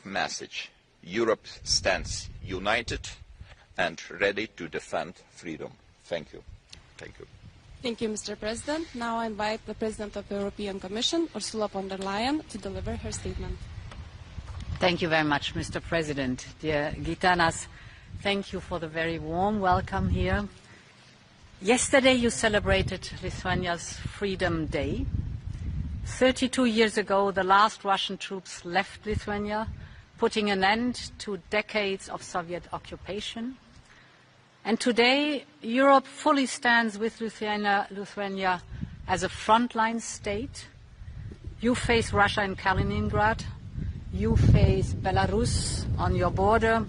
message. Europe stands united and ready to defend freedom. Thank you. Thank you. Thank you, Mr. President. Now I invite the President of the European Commission, Ursula von der Leyen, to deliver her statement. Thank you very much, Mr. President. Dear Gitanas, thank you for the very warm welcome here. Yesterday you celebrated Lithuania's Freedom Day. 32 years ago, the last Russian troops left Lithuania, putting an end to decades of Soviet occupation. And today, Europe fully stands with Lithuania as a frontline state. You face Russia in Kaliningrad. You face Belarus on your border.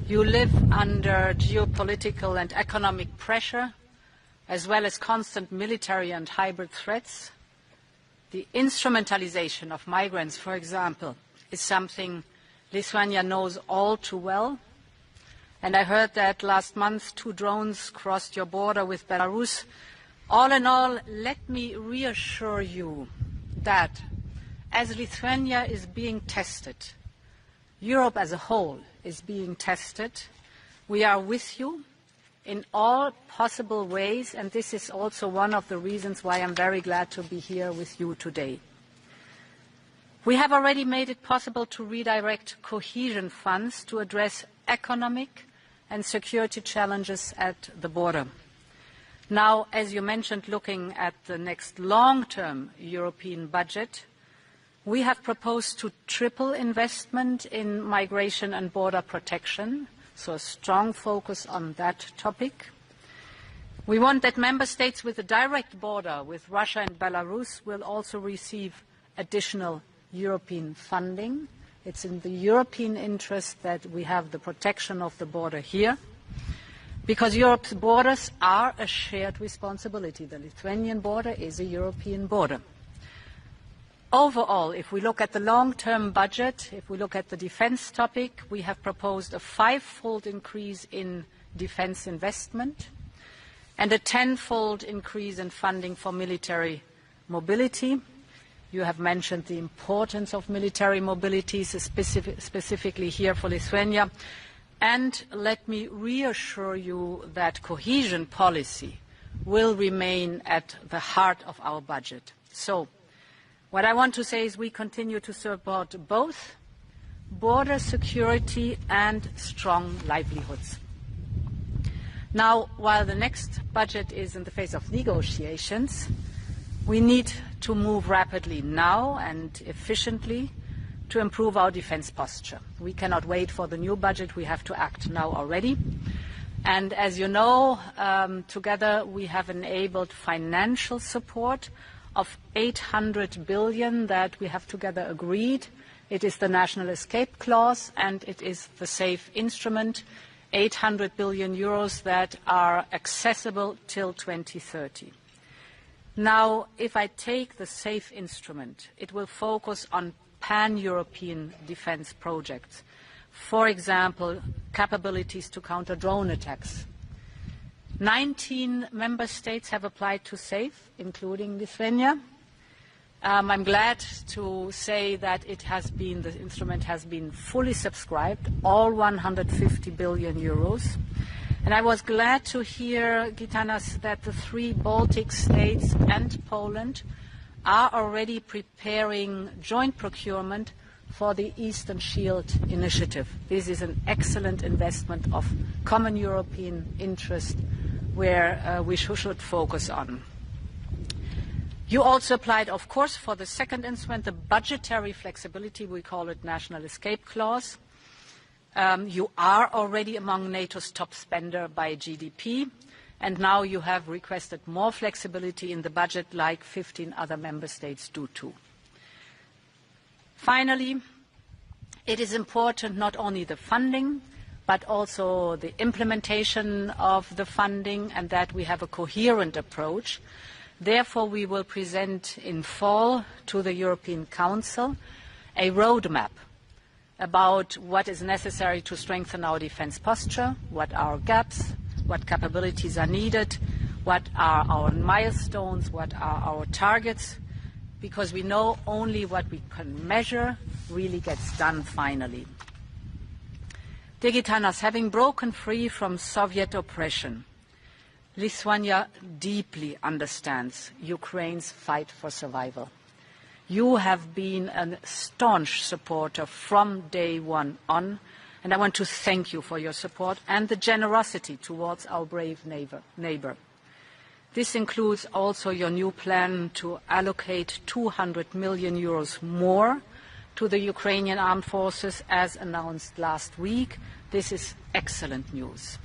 You live under geopolitical and economic pressure, as well as constant military and hybrid threats. The instrumentalization of migrants, for example, is something Lithuania knows all too well. And I heard that last month 2 drones crossed your border with Belarus. All in all, let me reassure you that as Lithuania is being tested, Europe as a whole is being tested, we are with you in all possible ways, and this is also one of the reasons why I'm very glad to be here with you today. We have already made it possible to redirect cohesion funds to address economic and security challenges at the border. Now, as you mentioned, looking at the next long-term European budget, we have proposed to triple investment in migration and border protection, so a strong focus on that topic. We want that member states with a direct border with Russia and Belarus will also receive additional European funding. It's in the European interest that we have the protection of the border here, because Europe's borders are a shared responsibility. The Lithuanian border is a European border. Overall, if we look at the long-term budget, if we look at the defense topic, we have proposed a 5-fold increase in defense investment and a 10-fold increase in funding for military mobility. You have mentioned the importance of military mobility, specifically here for Lithuania. And let me reassure you that cohesion policy will remain at the heart of our budget. So, what I want to say is we continue to support both border security and strong livelihoods. Now, while the next budget is in the phase of negotiations, we need to move rapidly now and efficiently to improve our defense posture. We cannot wait for the new budget. We have to act now already. And as you know, together we have enabled financial support of 800 billion that we have together agreed. It is the National Escape Clause and it is the SAFE instrument, 800 billion euros that are accessible till 2030. Now, if I take the SAFE instrument, it will focus on pan-European defense projects. For example, capabilities to counter drone attacks. 19 member states have applied to SAFE, including Lithuania. I'm glad to say that the instrument has been fully subscribed, all 150 billion euros. And I was glad to hear, Gitanas, that the 3 Baltic states and Poland are already preparing joint procurement for the Eastern Shield initiative. This is an excellent investment of common European interest where we should focus on. You also applied, of course, for the second instrument, the budgetary flexibility. We call it National Escape Clause. You are already among NATO's top spender by GDP, and now you have requested more flexibility in the budget like 15 other member states do too. Finally, it is important not only the funding, but also the implementation of the funding and that we have a coherent approach. Therefore, we will present in fall to the European Council a roadmap about what is necessary to strengthen our defense posture, what are our gaps, what capabilities are needed, what are our milestones, what are our targets, because we know only what we can measure, really gets done finally. Dear Gitanas, having broken free from Soviet oppression, Lithuania deeply understands Ukraine's fight for survival. You have been a staunch supporter from day one on, and I want to thank you for your support and the generosity towards our brave neighbor. This includes also your new plan to allocate 200 million euros more to the Ukrainian armed forces as announced last week. This is excellent news.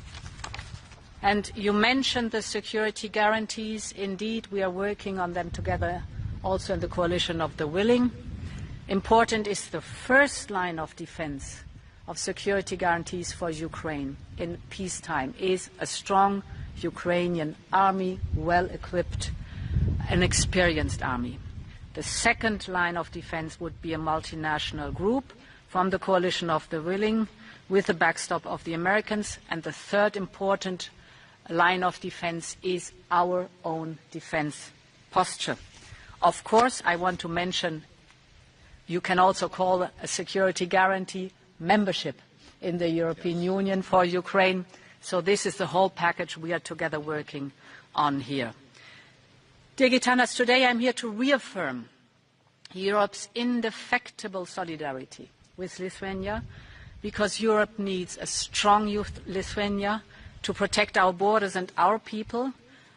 And you mentioned the security guarantees. Indeed, we are working on them together also in the coalition of the willing. Important is the first line of defense of security guarantees for Ukraine in peacetime is a strong Ukrainian army, well-equipped and experienced army. The second line of defense would be a multinational group from the coalition of the willing with the backstop of the Americans. And the third important line of defense is our own defense posture. Of course, I want to mention you can also call a security guarantee membership in the European Union for Ukraine. So this is the whole package we are together working on here. Dear Gitanas, today I'm here to reaffirm Europe's indefectible solidarity with Lithuania, because Europe needs a strong Lithuania to protect our borders and our people.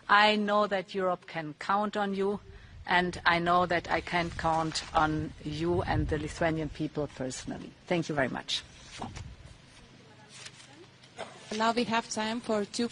I know that Europe can count on you, and I know that I can count on you and the Lithuanian people personally. Thank you very much. Now we have time for two